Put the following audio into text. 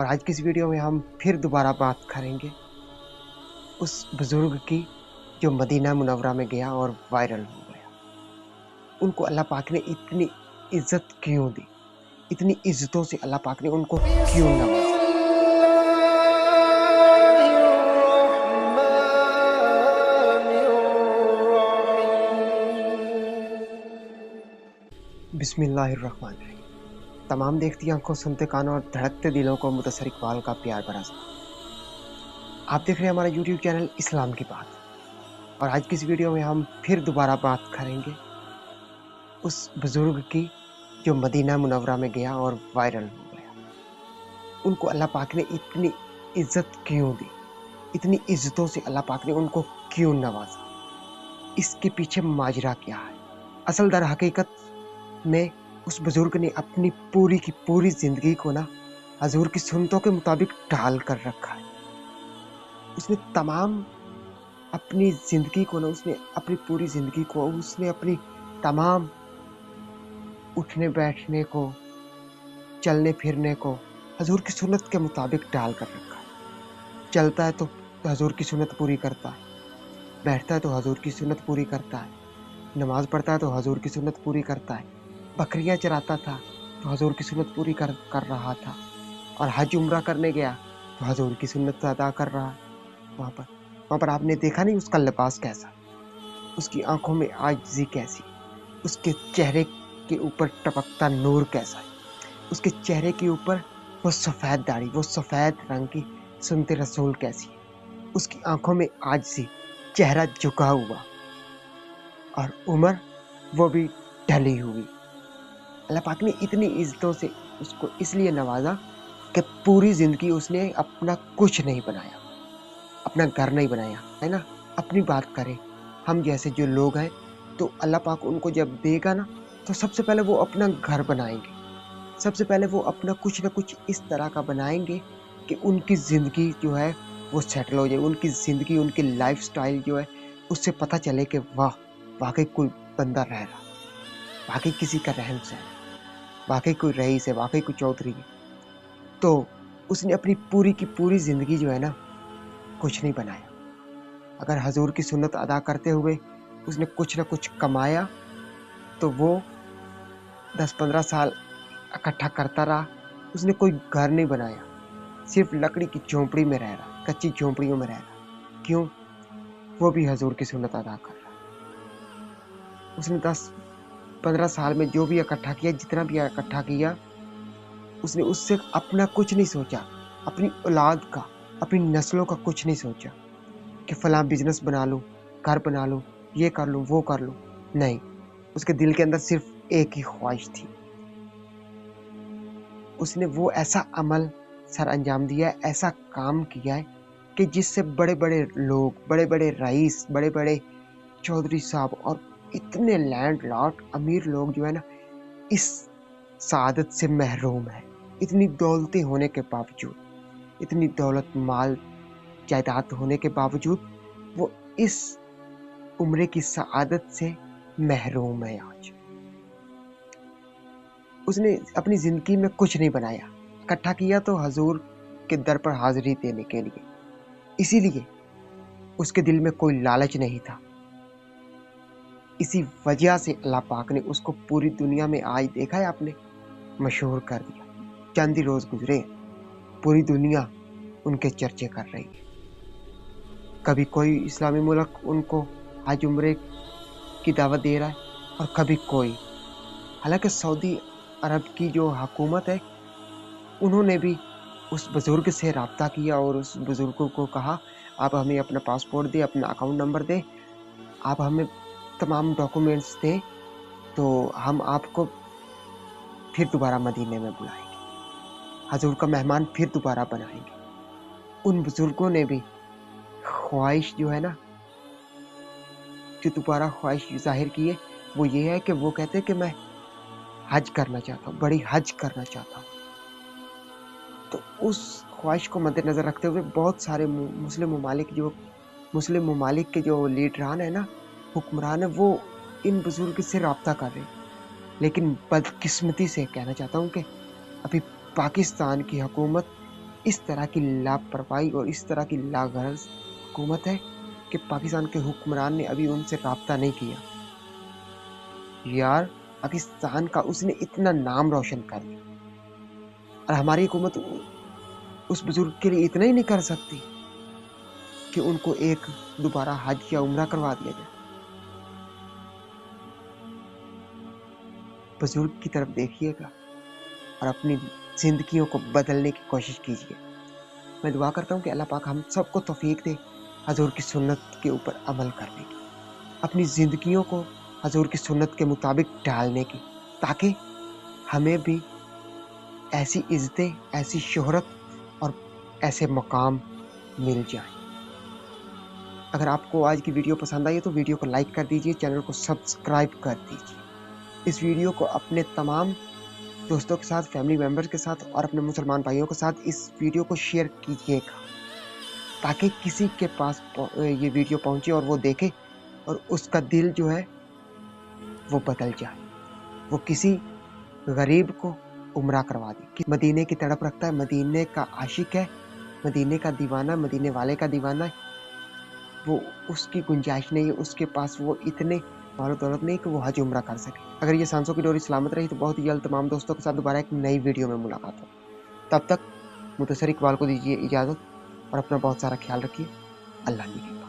اور آج کی اس ویڈیو میں ہم پھر دوبارہ بات کریں گے اس بزرگ کی جو مدینہ منورہ میں گیا اور وائرل ہو گیا. ان کو اللہ پاک نے اتنی عزت کیوں دی؟ اتنی عزتوں سے اللہ پاک نے ان کو کیوں نوازا؟ بسم اللہ الرحمن الرحیم. تمام دیکھتی آنکھوں، سنتے کانوں اور دھڑکتے دلوں کو متصر اقبال کا پیار بھرا سلام. آپ دیکھ رہے ہیں ہمارا یوٹیوب چینل اسلام کی بات. اور آج کی اس ویڈیو میں ہم پھر دوبارہ بات کریں گے اس بزرگ کی جو مدینہ منورہ میں گیا اور وائرل ہو گیا. ان کو اللہ پاک نے اتنی عزت کیوں دی؟ اتنی عزتوں سے اللہ پاک نے ان کو کیوں نوازا؟ اس کے پیچھے ماجرا کیا ہے؟ اصل در حقیقت میں اس بزرگ نے اپنی پوری کی پوری زندگی کو نا حضور کی سنتوں کے مطابق ڈھال کر رکھا ہے. اس نے تمام اپنی زندگی کو نا اس نے اپنی تمام اٹھنے بیٹھنے کو، چلنے پھرنے کو حضور کی سنت کے مطابق ڈال کر رکھا ہے. چلتا ہے تو حضور کی سنت پوری کرتا ہے، بیٹھتا ہے تو حضور کی سنت پوری کرتا ہے، نماز پڑھتا ہے تو حضور کی سنت پوری کرتا ہے، بکریاں چراتا تھا تو حضور کی سنت پوری کر رہا تھا، اور حج عمرہ کرنے گیا تو حضور کی سنت ادا کر رہا. وہاں پر آپ نے دیکھا نہیں اس کا لباس کیسا، اس کی آنکھوں میں عاجزی کیسی، اس کے چہرے کے اوپر ٹپکتا نور کیسا ہے، اس کے چہرے کے اوپر وہ سفید داڑھی، وہ سفید رنگ کی سنت رسول کیسی ہے، اس کی آنکھوں میں عاجزی، چہرہ جھکا ہوا، اور عمر وہ بھی ڈھلی ہوئی. اللہ پاک نے اتنی عزتوں سے اس کو اس لیے نوازا کہ پوری زندگی اس نے اپنا کچھ نہیں بنایا، اپنا گھر نہیں بنایا، ہے نا. اپنی بات کریں، ہم جیسے جو لوگ ہیں تو اللہ پاک ان کو جب دے گا نا تو سب سے پہلے وہ اپنا گھر بنائیں گے، سب سے پہلے وہ اپنا کچھ نہ کچھ اس طرح کا بنائیں گے کہ ان کی زندگی جو ہے وہ سیٹل ہو جائے. ان کی زندگی، ان کی لائف سٹائل جو ہے اس سے پتہ چلے کہ واہ، واقعی کوئی بندہ رہ رہا، واقعی کسی کا رہن سہن، واقعی کوئی رئیس ہے، واقعی کوئی چودھری ہے. تو اس نے اپنی پوری کی پوری زندگی جو ہے نا کچھ نہیں بنایا. اگر حضور کی سنت ادا کرتے ہوئے اس نے کچھ نہ کچھ کمایا تو وہ 10-15 سال اکٹھا کرتا رہا. اس نے کوئی گھر نہیں بنایا، صرف لکڑی کی جھونپڑی میں رہ رہا، کچی جھونپڑیوں میں رہ رہا. کیوں؟ وہ بھی حضور کی سنت ادا کر رہا. اس نے 10-15 سال میں جو بھی اکٹھا کیا، جتنا بھی اکٹھا کیا، اس نے اس سے اپنا کچھ نہیں سوچا، اپنی اولاد کا، اپنی نسلوں کا کچھ نہیں سوچا کہ فلاں بزنس بنا لوں، گھر بنا لوں، یہ کر لوں، وہ کر لوں. نہیں، اس کے دل کے اندر صرف ایک ہی خواہش تھی. اس نے وہ ایسا عمل سر انجام دیا ہے، ایسا کام کیا ہے کہ جس سے بڑے بڑے لوگ، بڑے بڑے رئیس، بڑے بڑے چودھری صاحب اور اتنے لینڈ لاٹ امیر لوگ جو ہے نا اس سعادت سے محروم ہیں. اتنی دولتیں ہونے کے باوجود، اتنی دولت مال جائیداد ہونے کے باوجود وہ اس عمرے کی سعادت سے محروم ہے. آج اس نے اپنی زندگی میں کچھ نہیں بنایا، اکٹھا کیا تو حضور کے در پر حاضری دینے کے لیے. اسی لیے اس کے دل میں کوئی لالچ نہیں تھا. اسی وجہ سے اللہ پاک نے اس کو پوری دنیا میں، آج دیکھا ہے آپ نے، مشہور کر دیا. چند ہی روز گزرے، پوری دنیا ان کے چرچے کر رہی ہے. کبھی کوئی اسلامی ملک ان کو حج عمرے کی دعوت دے رہا ہے اور کبھی کوئی. حالانکہ سعودی عرب کی جو حکومت ہے انہوں نے بھی اس بزرگ سے رابطہ کیا اور اس بزرگ کو کہا آپ ہمیں اپنا پاسپورٹ دیں، اپنا اکاؤنٹ نمبر دیں، آپ ہمیں تمام ڈاکومنٹس دیں تو ہم آپ کو پھر دوبارہ مدینے میں بلائیں گے، حضور کا مہمان پھر دوبارہ بنائیں گے. ان بزرگوں نے بھی خواہش جو ہے نا، جو دوبارہ خواہش ظاہر کی ہے وہ یہ ہے کہ وہ کہتے ہیں کہ میں حج کرنا چاہتا ہوں، بڑی حج کرنا چاہتا ہوں. تو اس خواہش کو مد نظر رکھتے ہوئے بہت سارے مسلم ممالک کے جو لیڈران ہیں نا، حکمران ہیں، وہ ان بزرگ سے رابطہ کر رہے ہیں. لیکن بدقسمتی سے کہنا چاہتا ہوں کہ ابھی پاکستان کی حکومت اس طرح کی لاپرواہی اور اس طرح کی لاغرض حکومت ہے کہ پاکستان کے حکمران نے ابھی ان سے رابطہ نہیں کیا. یار پاکستان کا اس نے اتنا نام روشن کر دیا اور ہماری حکومت اس بزرگ کے لیے اتنا ہی نہیں کر سکتی کہ ان کو ایک دوبارہ حج یا عمرہ کروا دیا جائے. بزرگ کی طرف دیکھیے گا اور اپنی زندگیوں کو بدلنے کی کوشش کیجیے. میں دعا کرتا ہوں کہ اللہ پاک ہم سب کو توفیق دے حضور کی سنت کے اوپر عمل کرنے کی، اپنی زندگیوں کو حضور کی سنت کے مطابق ڈالنے کی، تاکہ ہمیں بھی ایسی عزتیں، ایسی شہرت اور ایسے مقام مل جائیں. اگر آپ کو آج کی ویڈیو پسند آئی تو ویڈیو کو لائک کر دیجیے، چینل کو سبسکرائب کر دیجیے. اس ویڈیو کو اپنے تمام دوستوں کے ساتھ، فیملی ممبرز کے ساتھ اور اپنے مسلمان بھائیوں کے ساتھ اس ویڈیو کو شیئر کیجیے گا، تاکہ کسی کے پاس یہ ویڈیو پہنچے اور وہ دیکھے اور اس کا دل جو ہے وہ بدل جائے، وہ کسی غریب کو عمرہ کروا دے. مدینے کی تڑپ رکھتا ہے، مدینے کا عاشق ہے، مدینے کا دیوانہ، مدینے والے کا دیوانہ ہے. وہ اس کی گنجائش نہیں ہے، اس کے پاس وہ اتنے مال و دولت نہیں کہ وہ حج عمرہ کر سکے. اگر یہ سانسوں کی ڈوری سلامت رہی تو بہت ہی جلد تمام دوستوں کے ساتھ دوبارہ ایک نئی ویڈیو میں ملاقات ہو. تب تک مدثر اقبال کو دیجیے اجازت اور اپنا بہت سارا خیال رکھیے. اللہ حافظ.